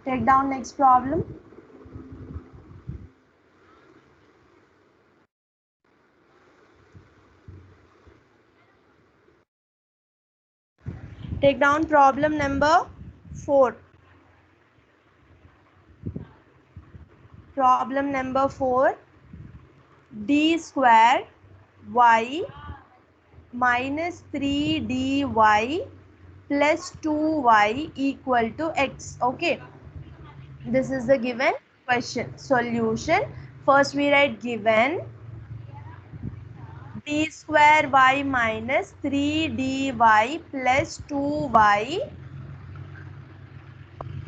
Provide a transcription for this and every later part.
Take down next problem. Take down problem number 4. Problem number 4. D square y minus 3dy plus 2y equal to x. Okay. This is the given question. Solution. First we write given d square y minus 3dy plus 2y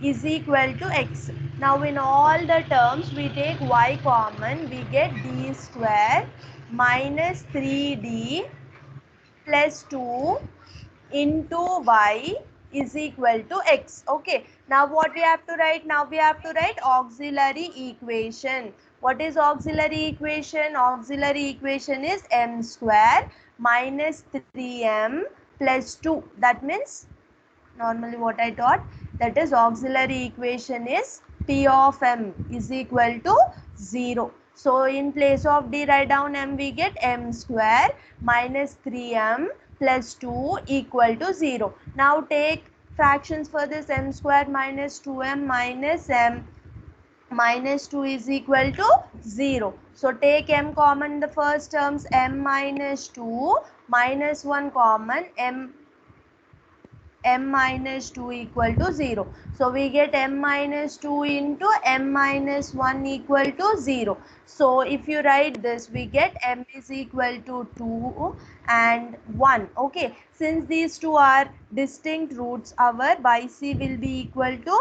is equal to x. Now in all the terms we take y common, we get d square minus 3d plus 2 into y is equal to x. Okay. Now what we have to write? Now we have to write auxiliary equation. What is auxiliary equation? Auxiliary equation is m square minus 3m plus 2. That means normally what I taught, that is auxiliary equation is P of m is equal to 0. So in place of d write down m, we get m square minus 3m plus 2 equal to 0. Now take fractions for this. M square minus 2m minus m minus 2 is equal to 0. So take m common in the first terms, m minus 2 minus 1 common, m minus 2 equal to 0. So we get m minus 2 into m minus 1 equal to 0. So if you write this, we get m is equal to 2 and 1. Okay. Since these two are distinct roots, our yc will be equal to,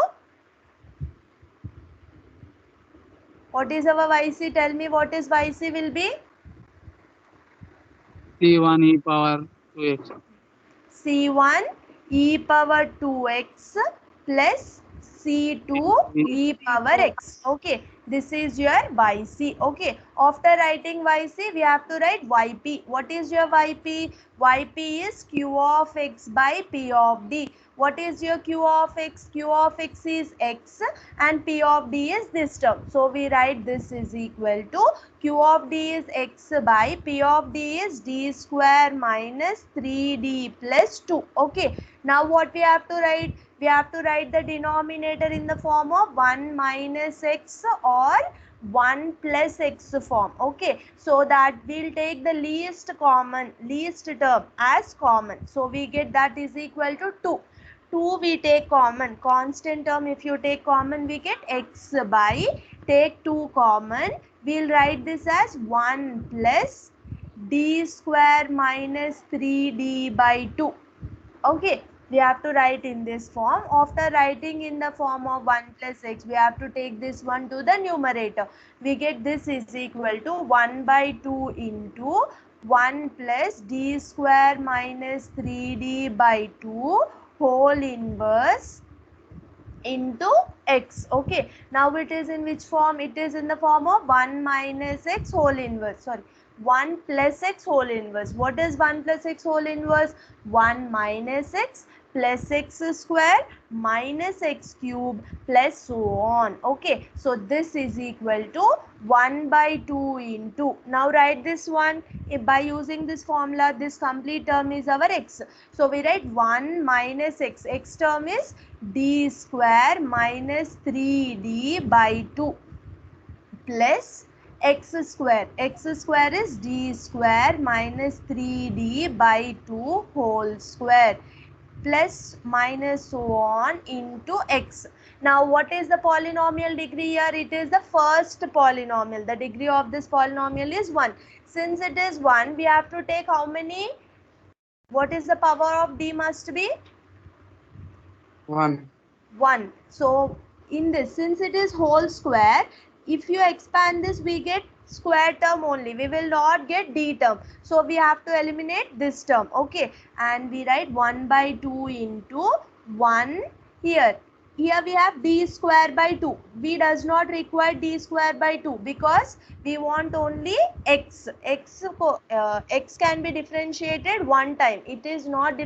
what is our yc? Tell me what is yc will be? C1 e power 2x. C1 e power 2x plus C2 e power x. Okay, this is your yc. Okay, after writing yc, we have to write yp. What is your yp? Yp is q of x by p of d. What is your q of x? Q of x is x and p of d is this term. So we write this is equal to q of d is x by p of d is d square minus 3d plus 2. Okay. Now what we have to write? We have to write the denominator in the form of 1 minus x or 1 plus x form. Okay. So that we'll take the least term as common. So we get that is equal to 2. 2 we take common. Constant term if you take common, we get x by, take 2 common, we'll write this as 1 plus d square minus 3d by 2. Okay, we have to write in this form. After writing in the form of 1 plus x, we have to take this one to the numerator. We get this is equal to 1 by 2 into 1 plus d square minus 3d by 2 whole inverse into x. Okay, now it is in which form? It is in the form of 1 minus x whole inverse, sorry, 1 plus x whole inverse. What is 1 plus x whole inverse? 1 minus x plus x square minus x cube plus so on. Okay, so this is equal to 1 by 2 into, now write this one. By using this formula, this complete term is our x. So we write 1 minus x, x term is d square minus 3d by 2 plus x square. X square is d square minus 3d by 2 whole square plus minus so on into x. Now what is the polynomial degree here? It is the first polynomial. The degree of this polynomial is 1. Since it is 1, we have to take how many? What is the power of d must be? 1. 1. So in this, since it is whole square, if you expand this, we get square term only. We will not get d term. So we have to eliminate this term. Okay. And we write 1 by 2 into 1 here. Here we have d square by 2. We does not require d square by 2 because we want only x. X can be differentiated one time. It is not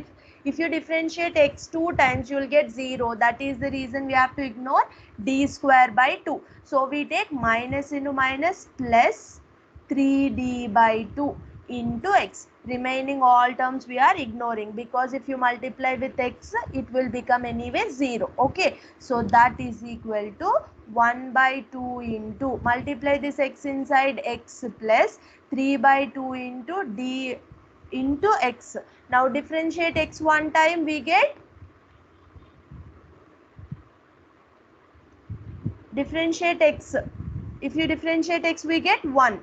If you differentiate x 2 times, you will get 0. That is the reason we have to ignore d square by 2. So we take minus into minus plus 3d by 2 into x. Remaining all terms we are ignoring, because if you multiply with x, it will become anyway 0. Okay, so that is equal to 1 by 2 into, multiply this x inside, x plus 3 by 2 into d into x. Now differentiate x one time, we get, differentiate x, if you differentiate x, we get 1.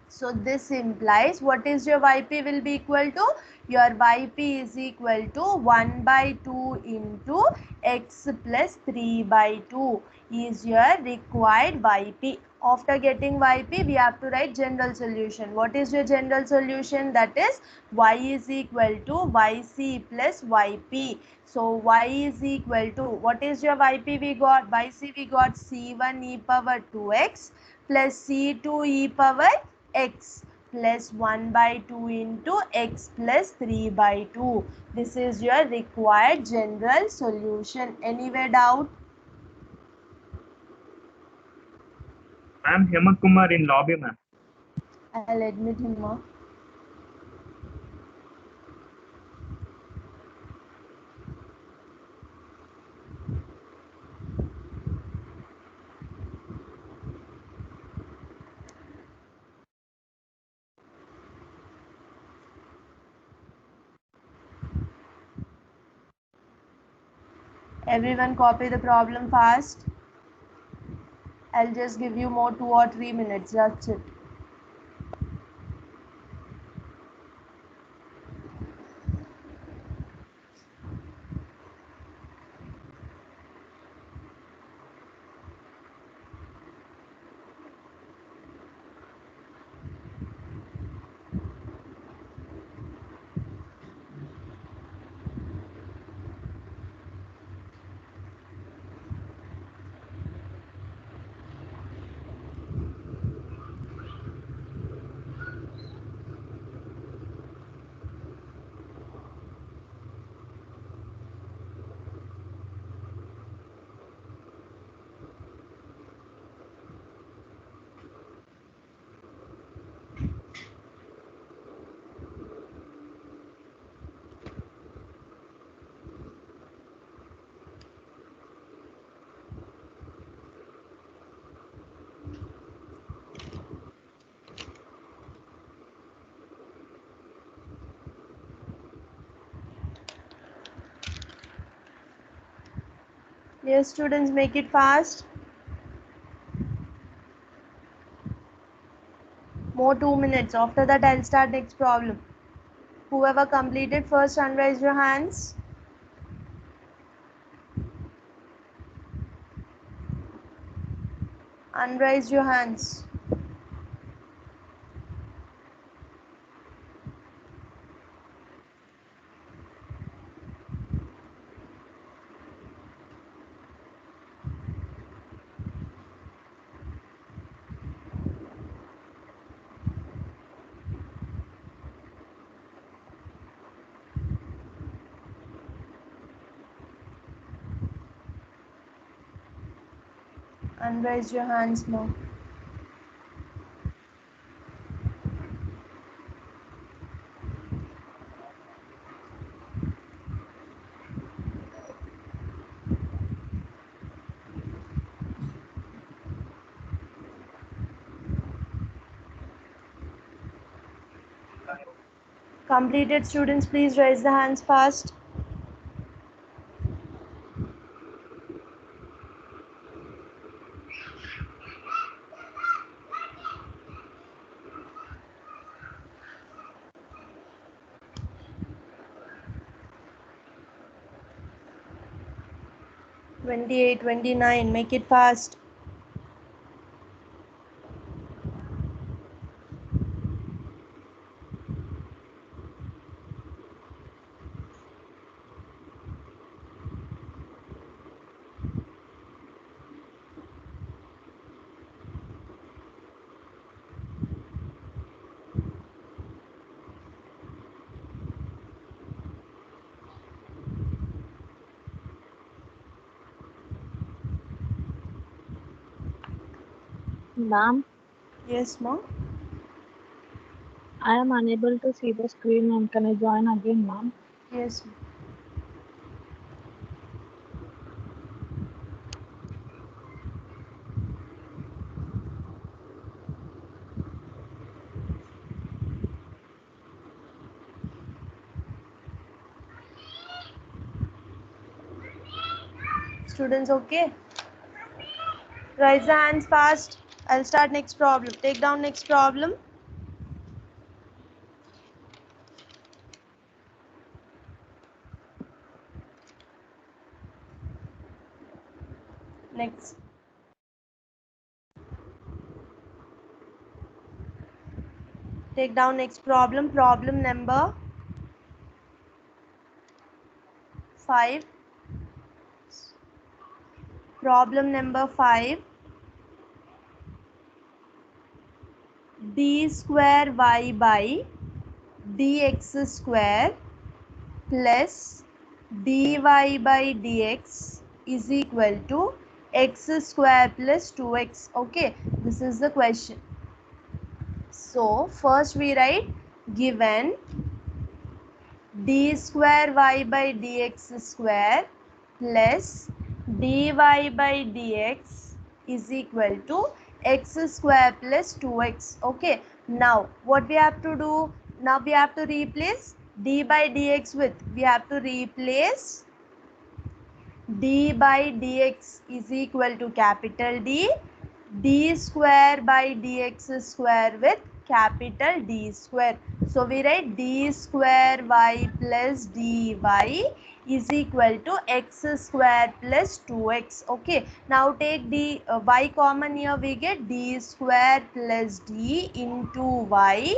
So this implies, what is your yp will be equal to? Your yp is equal to 1 by 2 into x plus 3 by 2 is your required yp. After getting yp, we have to write general solution. What is your general solution? That is y is equal to yc plus yp. So y is equal to, what is your yp we got? Yc we got c1 e power 2x plus c2 e power x plus 1 by 2 into x plus 3 by 2. This is your required general solution. Anywhere doubt? Ma'am, Hemant Kumar in lobby, ma'am. I'll admit him more. Everyone copy the problem fast. I'll just give you more 2 or 3 minutes. That's it. Yes, students, make it fast. More 2 minutes. After that, I'll start next problem. Whoever completed first, unraise your hands. Unraise your hands. Unraise your hands now. Completed students, please raise the hands fast. "28, 29, make it fast. Ma'am, Yes, ma'am. I am unable to see the screen, ma'am. Can I join again, ma'am? Yes, ma'am. Students, okay? Raise the hands fast. I'll start next problem. Take down next problem. Next. Take down next problem. Problem number 5. Problem number 5. D square y by dx square plus dy by dx is equal to x square plus 2x. Okay, this is the question. So first we write given d square y by dx square plus dy by dx is equal to x square plus 2x. Okay, now what we have to do? Now we have to replace d by dx with, we have to replace d by dx is equal to capital D, d square by dx square with capital D square. So we write d square y plus dy is equal to x square plus 2x. Okay, now take the y common here, we get d square plus d into y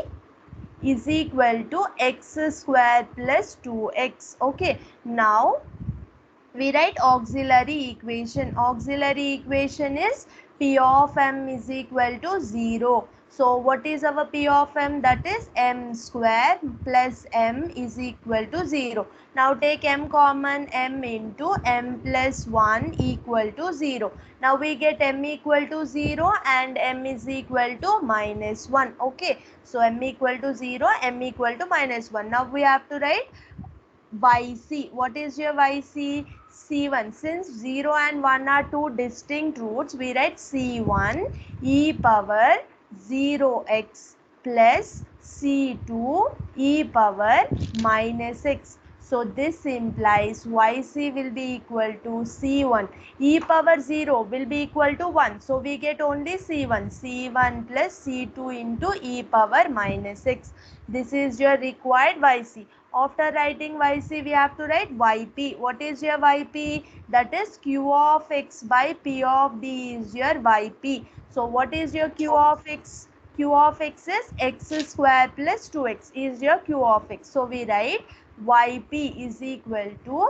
is equal to x square plus 2x. Okay, now we write auxiliary equation. Auxiliary equation is P of m is equal to 0. So what is our P of m? That is m square plus m is equal to 0. Now take m common, m into m plus 1 equal to 0. Now we get m equal to 0 and m is equal to minus 1. Okay, so m equal to 0, m equal to minus 1. Now we have to write yc. What is your yc? C1. Since 0 and 1 are two distinct roots, we write C1 e power 0x plus C2 e power minus x. So this implies yc will be equal to C1. E power 0 will be equal to 1. So we get only C1. C1 plus C2 into e power minus x. This is your required yc. After writing yc, we have to write yp. What is your yp? That is q of x by p of d is your yp. So what is your q of x? Q of x is x square plus 2x is your q of x. So we write yp is equal to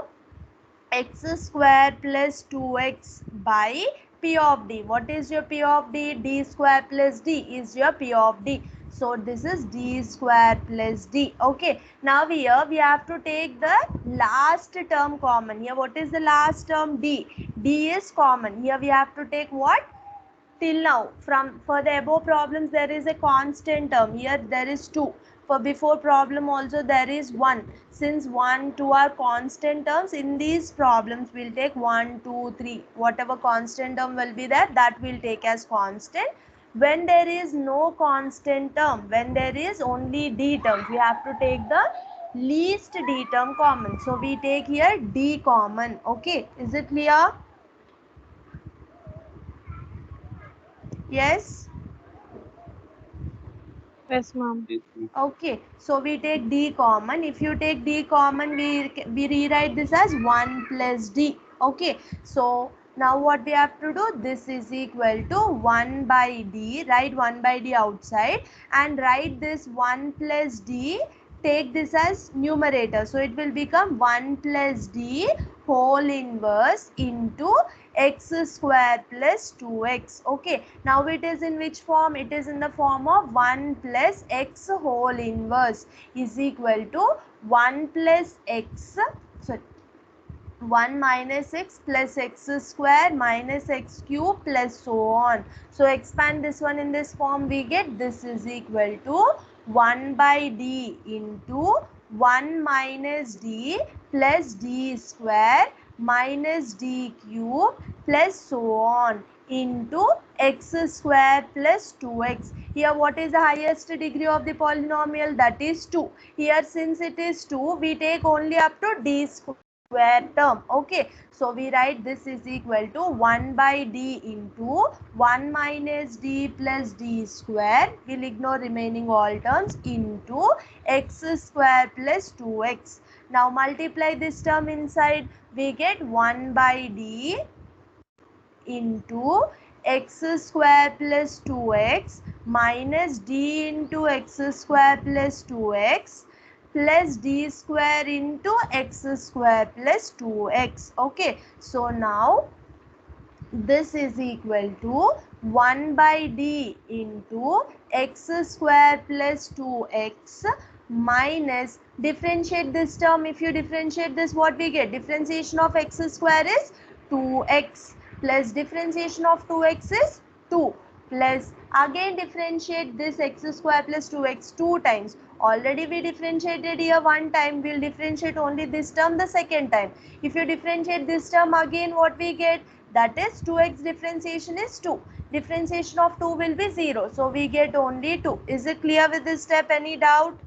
x square plus 2x by p of d. What is your p of d? D square plus d is your p of d. So this is d square plus d. Okay, now here we have to take the last term common. Here what is the last term? D. D is common. Here we have to take what? Till now, from for the above problems there is a constant term. Here there is 2. For before problem also there is 1. Since 1 2 are constant terms, in these problems we'll take 1 2 3, whatever constant term will be there, that will take as constant. When there is no constant term, when there is only d terms, we have to take the least d term common. So we take here d common. Okay, is it clear? Yes. Yes, ma'am. Yes, ma'am. Okay, so we take d common. If you take d common, we rewrite this as 1 plus d. Okay, so now what we have to do? This is equal to 1 by d. Write 1 by d outside and write this 1 plus d. Take this as numerator. So it will become 1 plus d whole inverse into x square plus 2x. Okay, now it is in which form? It is in the form of 1 plus x whole inverse is equal to 1 plus x, sorry, 1 minus x plus x square minus x cube plus so on. So expand this one in this form, we get this is equal to 1 by d into 1 minus d plus d square minus d cube plus so on into x square plus 2x. Here what is the highest degree of the polynomial? That is 2. Here since it is 2, we take only up to d square term. Okay, so we write this is equal to 1 by d into 1 minus d plus d square, we'll ignore remaining all terms, into x square plus 2x. Now multiply this term inside, we get 1 by d into x square plus 2x minus d into x square plus 2x plus d square into x square plus 2x. Okay, so now this is equal to 1 by d into x square plus 2x minus, differentiate this term. If you differentiate this, what we get? Differentiation of x square is 2x plus differentiation of 2x is 2 plus again differentiate this x square plus 2x 2 times. Already we differentiated here one time, we will differentiate only this term the second time. If you differentiate this term again, what we get? That is 2x differentiation is 2. Differentiation of 2 will be 0. So we get only 2. Is it clear with this step? Any doubt?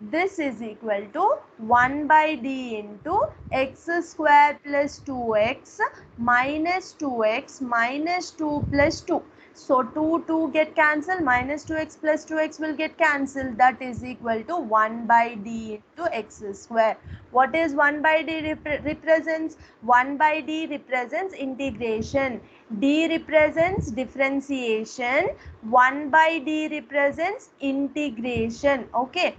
This is equal to 1 by d into x square plus 2x minus 2x minus 2 plus 2. So 2 get cancelled, minus 2x plus 2x will get cancelled. That is equal to 1 by d into x square. What is 1 by d represents? 1 by d represents integration. D represents differentiation. 1 by d represents integration. Okay.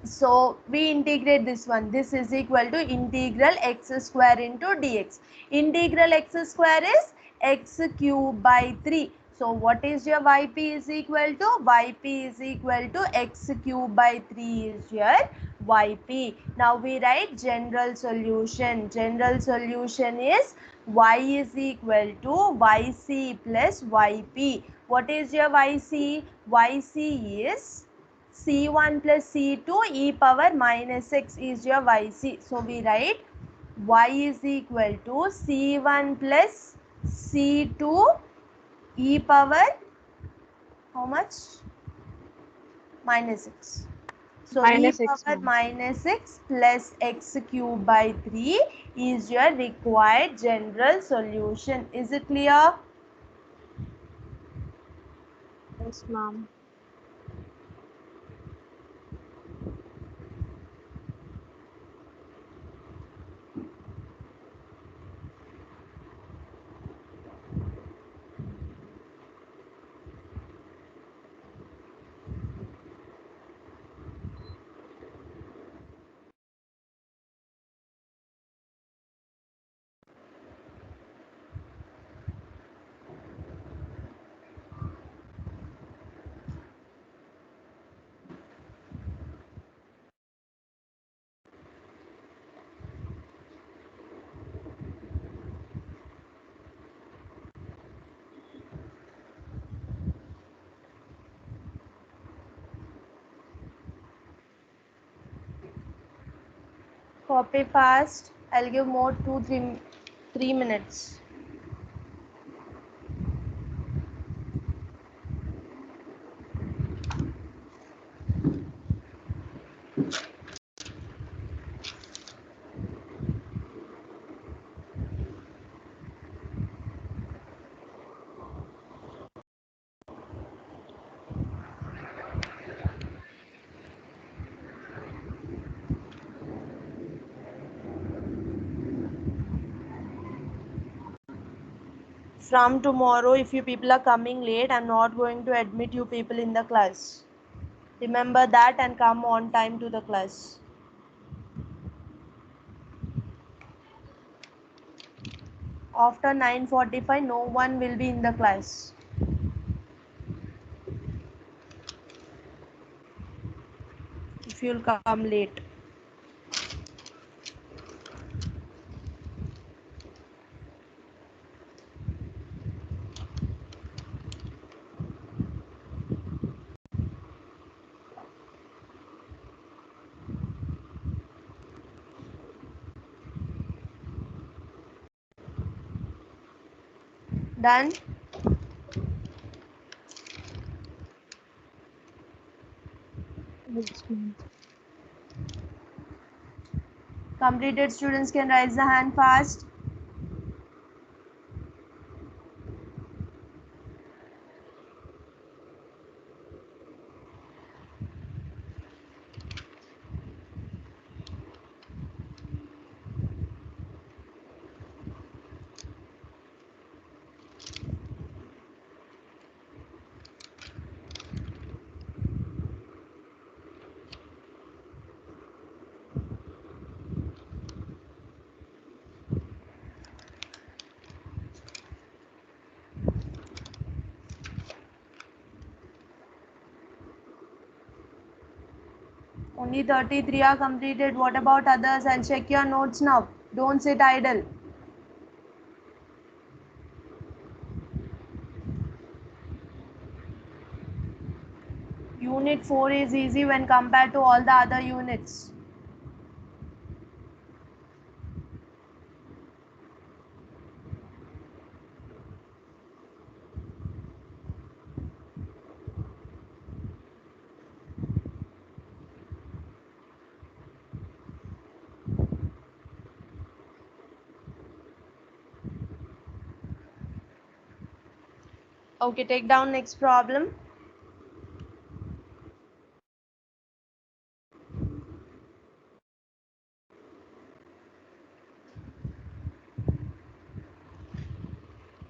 So we integrate this one. This is equal to integral x square into dx. Integral x square is x cube by 3. So what is your yp is equal to? Yp is equal to x cube by 3 is your yp. Now we write general solution. General solution is y is equal to yc plus yp. What is your yc? Yc is C1 plus C2 e power minus x is your yc. So we write y is equal to C1 plus C2 e power how much? Minus x. So e Minus x, power ma'am. minus x plus x cube by 3 is your required general solution. Is it clear? Yes, ma'am. Copy fast. I'll give more 3 minutes. From tomorrow, if you people are coming late, I'm not going to admit you people in the class. Remember that and come on time to the class. After 9:45, no one will be in the class if you'll come late. Done? Yes, ma'am. Completed students can raise the hand fast. Only 33 are completed. What about others? I'll check your notes now. Don't sit idle. Unit 4 is easy when compared to all the other units. Okay, take down next problem.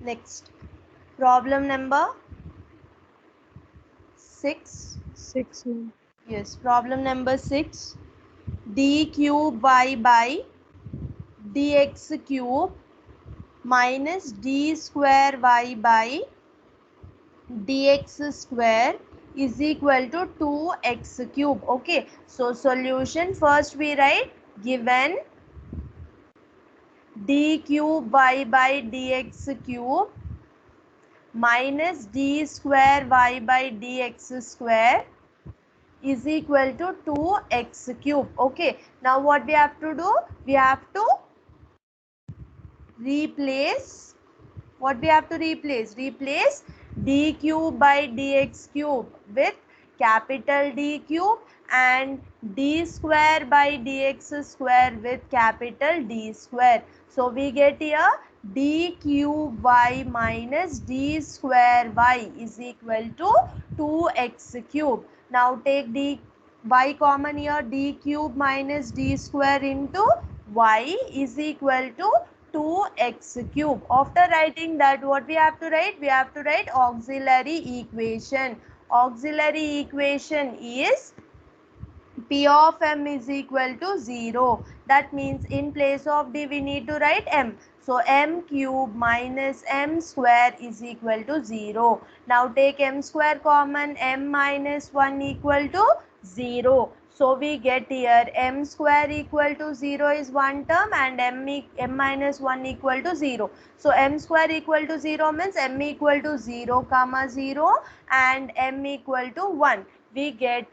Next, problem number 6. 6, ma'am. Yes, problem number 6. D cube y by dx cube minus d square y by dx square is equal to 2x cube. Okay, so solution, first we write given d cube y by dx cube minus d square y by dx square is equal to 2x cube. Okay, now what we have to do? We have to replace. What we have to replace? Replace d cube by dx cube with capital D cube and d square by dx square with capital D square. So we get here d cube y minus d square y is equal to 2x cube. Now take d y common here, d cube minus d square into y is equal to 2x cube. After writing that, what we have to write? We have to write auxiliary equation. Auxiliary equation is P of m is equal to 0. That means in place of d we need to write m. So m cube minus m square is equal to 0. Now take m square common, m minus 1 equal to 0. So we get here m square equal to 0 is one term and m minus 1 equal to 0. So m square equal to 0 means m equal to 0 comma 0 and m equal to 1. We get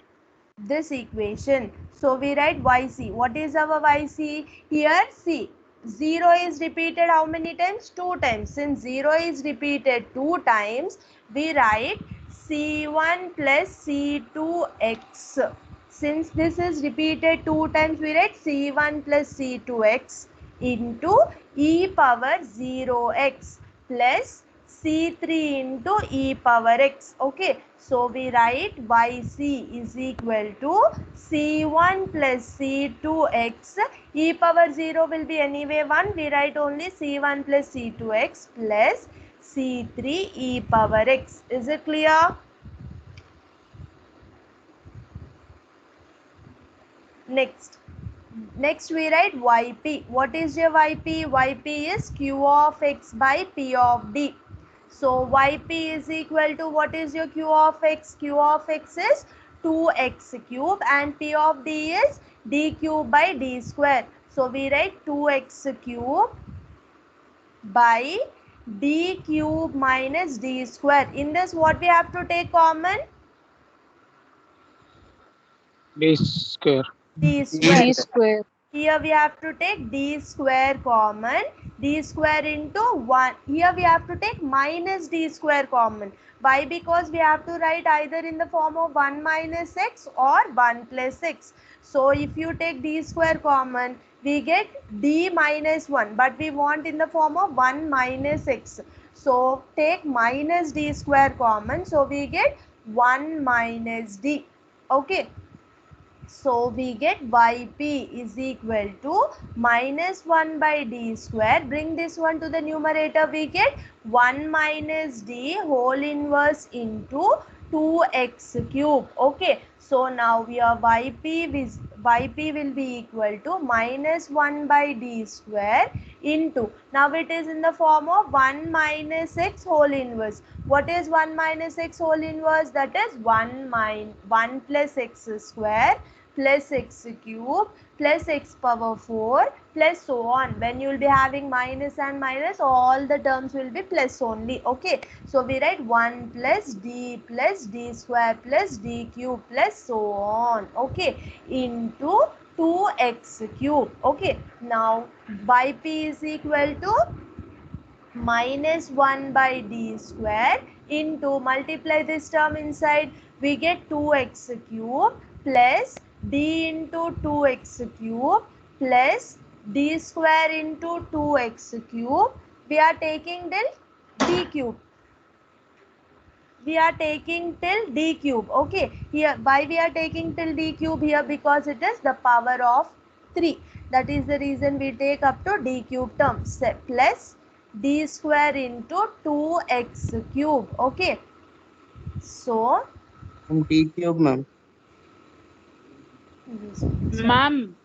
this equation. So we write yc. What is our yc? Here c. 0 is repeated how many times? 2 times. Since 0 is repeated 2 times, we write c1 plus c2x. Since this is repeated 2 times, we write c1 plus c2x into e power 0x plus c3 into e power x. Okay, so we write yc is equal to c1 plus c2x. E power 0 will be anyway 1. We write only c1 plus c2x plus c3 e power x. Is it clear? Next we write yp. What is your yp? Yp is q of x by p of d. So yp is equal to, what is your q of x? Q of x is 2x cube and p of d is d cube by d square. So we write 2x cube by d cube minus d square. In this, what we have to take common? D square. D square. D square. Here we have to take d square common. D square into 1. Here we have to take minus d square common. Why? Because we have to write either in the form of 1 minus x or 1 plus x. So if you take d square common, we get d minus 1. But we want in the form of 1 minus x. So take minus d square common. So we get 1 minus d. Okay. So we get yp is equal to minus 1 by d square. Bring this one to the numerator. We get 1 minus d whole inverse into 2x cube. Okay. So now your yp will be equal to minus 1 by d square into. Now it is in the form of 1 minus x whole inverse. What is 1 minus x whole inverse? That is 1 plus x square plus x cube plus x power 4 plus so on. When you will be having minus and minus, all the terms will be plus only. Okay. So we write 1 plus d square plus d cube plus so on. Okay. Into 2x cube. Okay. Now yp is equal to minus 1 by d square into, multiply this term inside, we get 2x cube plus d into 2x cube plus d square into 2x cube. We are taking till d cube. We are taking till d cube. Okay. Here, why we are taking till d cube here? Because it is the power of 3. That is the reason we take up to d cube term. Plus d square into 2x cube. Okay. So D cube, ma'am. Ma'am,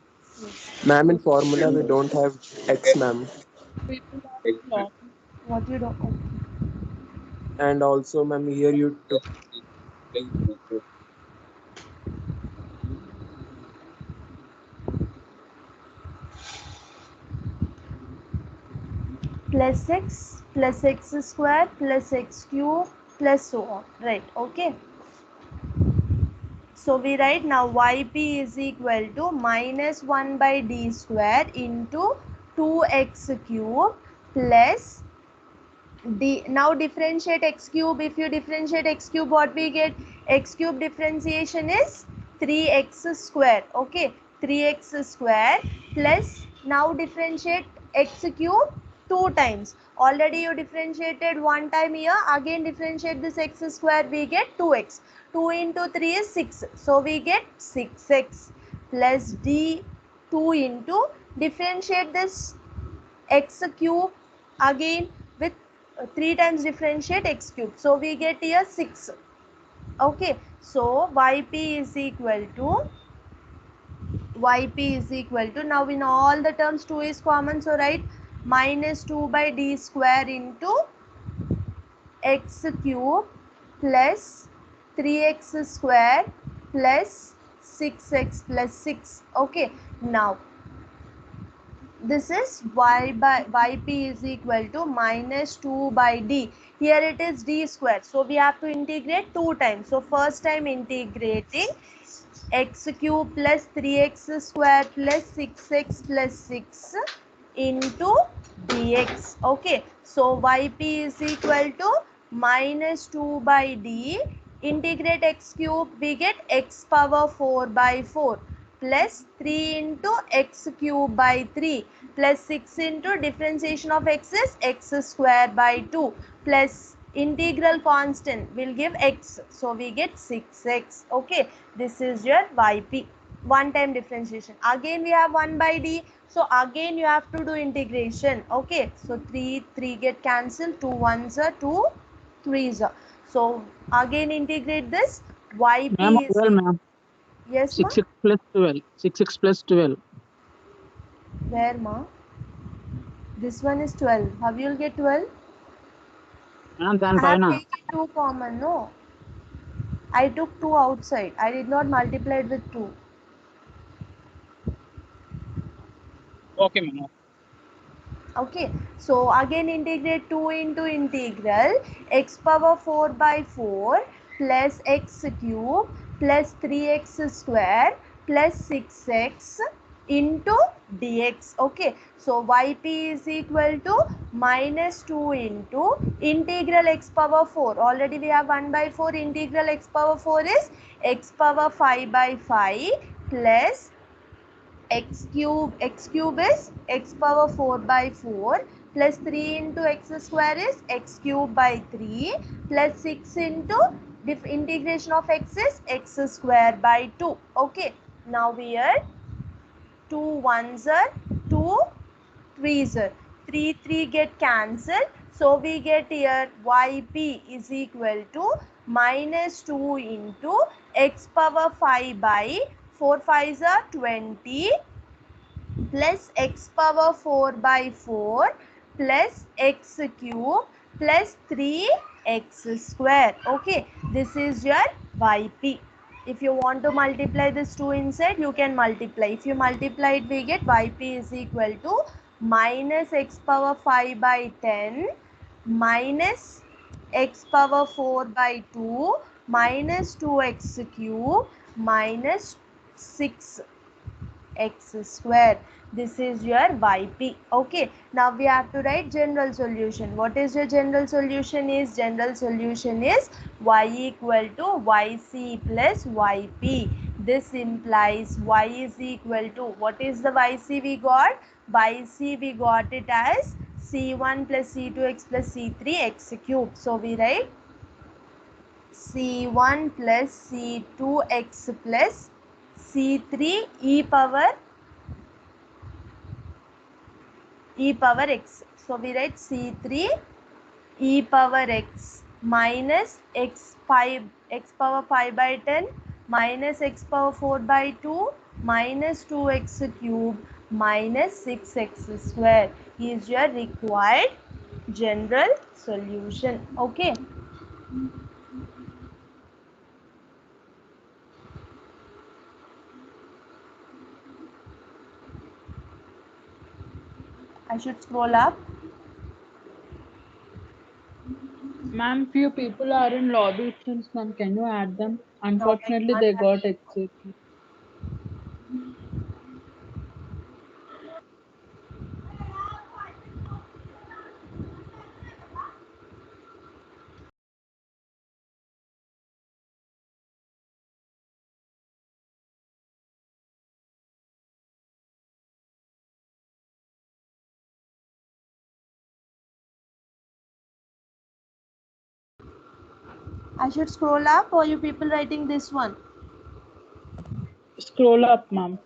Ma'am, in formula we don't have x, ma'am. people are lost. what you don't, okay. And also, ma'am, here you took plus x square plus x cube plus so on. Right. Okay. So we write now yp is equal to minus 1 by d square into 2x cube plus d. Now differentiate x cube. If you differentiate x cube, what we get? X cube differentiation is 3x square. Okay. 3x square plus, now differentiate x cube 2 times. Already you differentiated one time here. Again differentiate this x square. We get 2x. 2 into 3 is 6. So we get 6x plus d 2 into, differentiate this x cube again with 3 times differentiate x cube. So we get here 6. Okay. So yp is equal to, now in all the terms 2 is common. So write minus 2 by d square into x cube plus 3x square plus 6x plus 6. Okay. Now this is yp is equal to minus 2 by d. Here it is d square. So we have to integrate 2 times. So first time integrating x cube plus 3x square plus 6x plus 6 into dx. Okay. So yp is equal to minus 2 by d. Integrate x cube, we get x power 4 by 4 plus 3 into x cube by 3 plus 6 into differentiation of x is x square by 2 plus integral constant will give x. So we get 6x. Okay. This is your yp. One time differentiation. Again we have 1 by d. So again you have to do integration. Okay. So 3 get cancelled. 2 1s are 2 3s are. So again integrate this. Yp Ma'am, is, 12, ma'am. yes ma? 6x plus 12. 6x plus 12. Where ma? This one is 12. How you will get 12? Ma'am, then I have Paina. taken 2 common. No. I took 2 outside. I did not multiply it with 2. Okay, ma'am. Okay. So again integrate 2 into integral x power 4 by 4 plus x cube plus 3x square plus 6x into dx. Okay, so yp is equal to minus 2 into integral x power 4. Already we have 1 by 4. Integral x power 4 is x power 5 by 5 plus x cube. X cube is x power 4 by 4 plus 3 into x square is x cube by 3 plus 6 into integration of x is x square by 2. Okay, now here 2 ones are 2 3s are 3 get cancelled, so we get here yp is equal to minus 2 into x power 5 by 4 5s are 20 plus x power 4 by 4 plus x cube plus 3x square. Okay, this is your yp. If you want to multiply this 2 inside, you can multiply. If you multiply it, we get yp is equal to minus x power 5 by 10 minus x power 4 by 2 minus 2x cube minus 6 x square. This is your yp. Okay, now we have to write general solution. What is your general solution? Is general solution is y equal to yc plus yp. This implies y is equal to, what is the yc we got? Yc we got it as c1 plus c2x plus c3x cube. So we write c1 plus c2x plus c3 e power x. So we write c3 e power x minus x power 5 by 10 minus x power 4 by 2 minus 2x cube minus 6x square is your required general solution. Okay. I should scroll up. Ma'am, few people are in lobby since ma'am. Can you add them? Unfortunately, they got exit. I should scroll up, or you people writing this one? Scroll up, ma'am.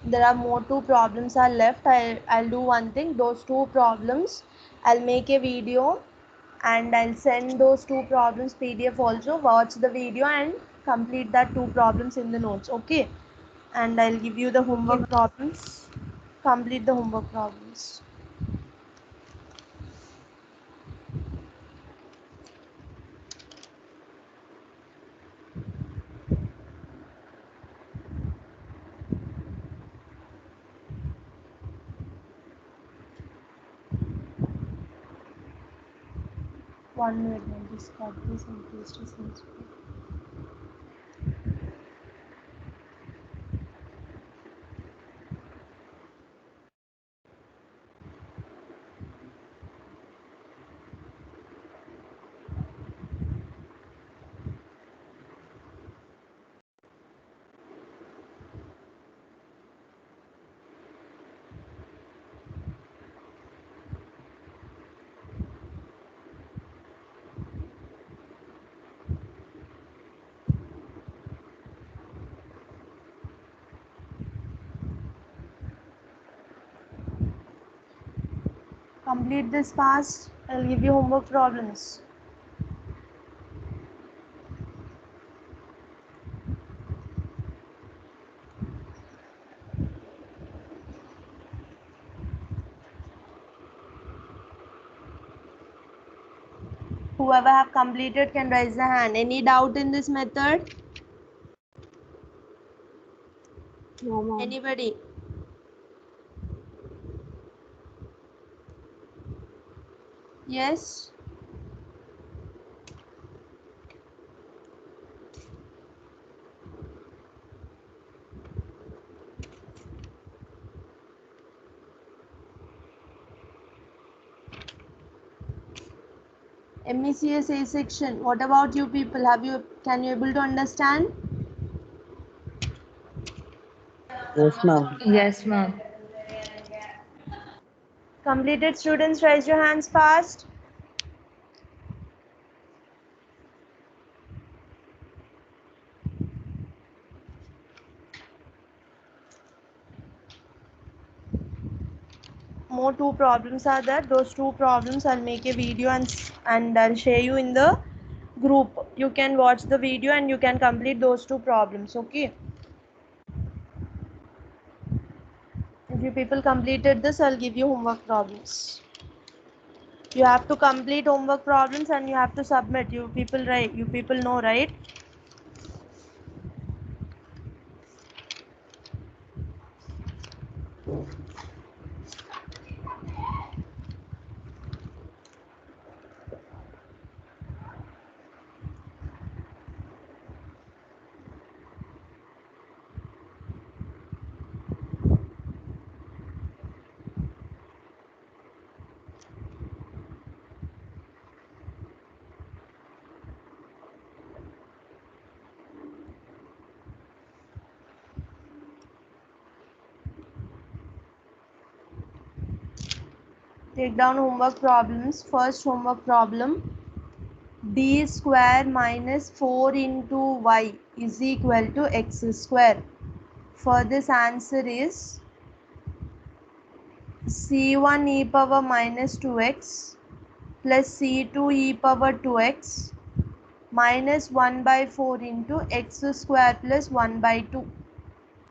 There are more 2 problems are left. I'll do one thing. Those 2 problems, I'll make a video and I'll send those 2 problems PDF also. Watch the video and complete that 2 problems in the notes. Okay. And I'll give you the homework problems. Complete the homework problems. One minute, I'll just cut this and paste this in screen. Complete this fast. I'll give you homework problems. Whoever have completed can raise the hand. Any doubt in this method? No, ma'am. Anybody? Yes? MECS A section. What about you people? Can you able to understand? Yes, ma'am. Yes, ma'am. Completed students, raise your hands fast. More 2 problems are there. Those 2 problems I'll make a video and I'll share you in the group. You can watch the video and you can complete those 2 problems. Okay. If you people completed this, I'll give you homework problems. You have to complete homework problems and you have to submit. You people know, right? Take down homework problems. First homework problem. D square minus 4 into y is equal to x square. For this answer is c1 e power minus 2x plus c2 e power 2x minus 1 by 4 into x square plus 1 by 2.